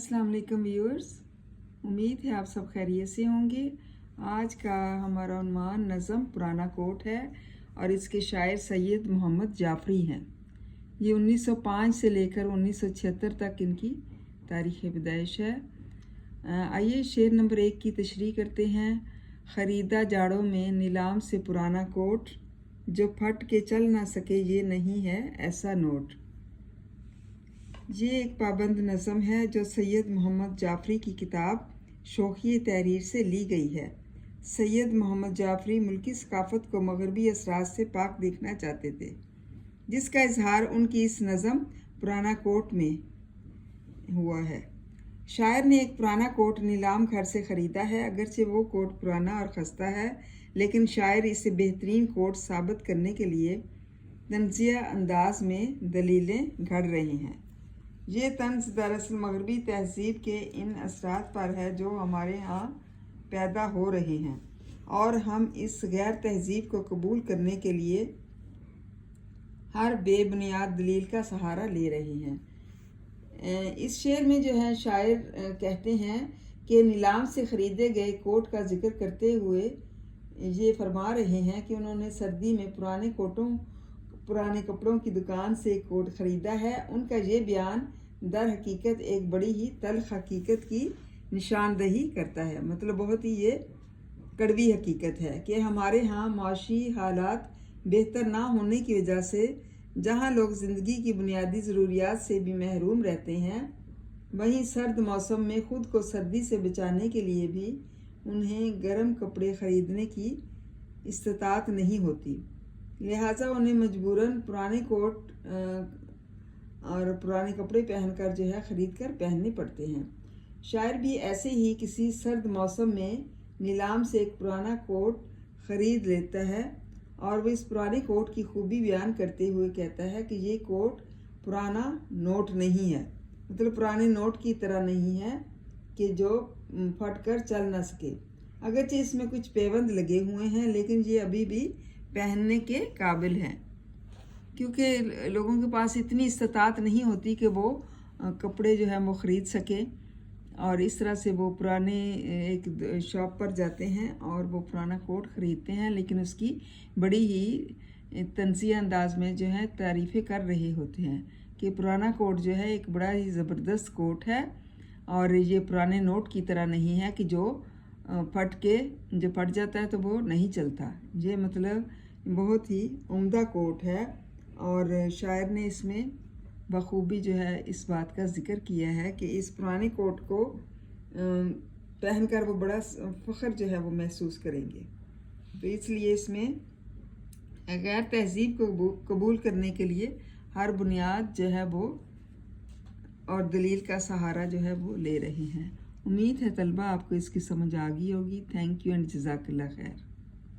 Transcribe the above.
अस्सलाम वालेकुम व्यूअर्स, उम्मीद है आप सब खैरियत से होंगे। आज का हमारा उन्वान नज़म पुराना कोट है और इसके शायर सैयद मोहम्मद जाफरी हैं। ये 1905 से लेकर 1976 तक इनकी तारीख़ पैदाइश है। आइए शेर नंबर 1 की तशरीह करते हैं। ख़रीदा जाड़ों में नीलाम से पुराना कोट, जो फट के चल ना सके ये नहीं है ऐसा नोट। ये एक पाबंद नज़म है जो सैयद मोहम्मद जाफरी की किताब शौक़ी तहरीर से ली गई है। सैयद मोहम्मद जाफरी मुल्की सकाफ़त को मगरबी असरात से पाक देखना चाहते थे, जिसका इजहार उनकी इस नज़म पुराना कोट में हुआ है। शायर ने एक पुराना कोट नीलाम घर से ख़रीदा है। अगरचे वो कोट पुराना और खस्ता है, लेकिन शायर इसे बेहतरीन कोट साबित करने के लिए तंज़िया अंदाज में दलीलें घड़ रहे हैं। ये तंज़ दरअसल मगरबी तहज़ीब के इन असरात पर है जो हमारे यहाँ पैदा हो रहे हैं, और हम इस गैर तहज़ीब को कबूल करने के लिए हर बेबुनियाद दलील का सहारा ले रहे हैं। इस शेर में जो है शायर कहते हैं कि नीलाम से ख़रीदे गए कोट का जिक्र करते हुए ये फरमा रहे हैं कि उन्होंने सर्दी में पुराने कपड़ों की दुकान से एक कोट ख़रीदा है। उनका ये बयान दर हकीकत एक बड़ी ही तल्ख़ हकीकत की निशानदही करता है। मतलब बहुत ही ये कड़वी हकीकत है कि हमारे यहाँ माशी हालात बेहतर ना होने की वजह से जहाँ लोग ज़िंदगी की बुनियादी ज़रूरियात से भी महरूम रहते हैं, वहीं सर्द मौसम में ख़ुद को सर्दी से बचाने के लिए भी उन्हें गर्म कपड़े ख़रीदने की इस्तात नहीं होती। लिहाजा उन्हें मजबूरन पुराने कोट और पुराने कपड़े पहनकर जो है ख़रीद कर पहनने पड़ते हैं। शायर भी ऐसे ही किसी सर्द मौसम में नीलाम से एक पुराना कोट ख़रीद लेता है और वो इस पुराने कोट की खूबी बयान करते हुए कहता है कि ये कोट पुराना नोट नहीं है। मतलब पुराने नोट की तरह नहीं है कि जो फट कर चल ना सके। अगरचे इसमें कुछ पेबंद लगे हुए हैं, लेकिन ये अभी भी पहनने के काबिल हैं, क्योंकि लोगों के पास इतनी इस्तात नहीं होती कि वो कपड़े जो हैं वो ख़रीद सकें, और इस तरह से वो पुराने एक शॉप पर जाते हैं और वो पुराना कोट ख़रीदते हैं, लेकिन उसकी बड़ी ही तंज़िया अंदाज में जो है तारीफ़ें कर रहे होते हैं कि पुराना कोट जो है एक बड़ा ही ज़बरदस्त कोट है और ये पुराने नोट की तरह नहीं है कि जो फट जाता है तो वो नहीं चलता। ये मतलब बहुत ही उम्दा कोट है, और शायर ने इसमें बखूबी जो है इस बात का ज़िक्र किया है कि इस पुराने कोट को पहनकर वो बड़ा फ़ख्र जो है वो महसूस करेंगे। तो इसलिए इसमें गैर तहज़ीब को कबूल करने के लिए हर बुनियाद जो है वो और दलील का सहारा जो है वो ले रहे हैं। उम्मीद है तलबा आपको इसकी समझ आ गई होगी। थैंक यू एंड जज़ाकल्लाह खैर।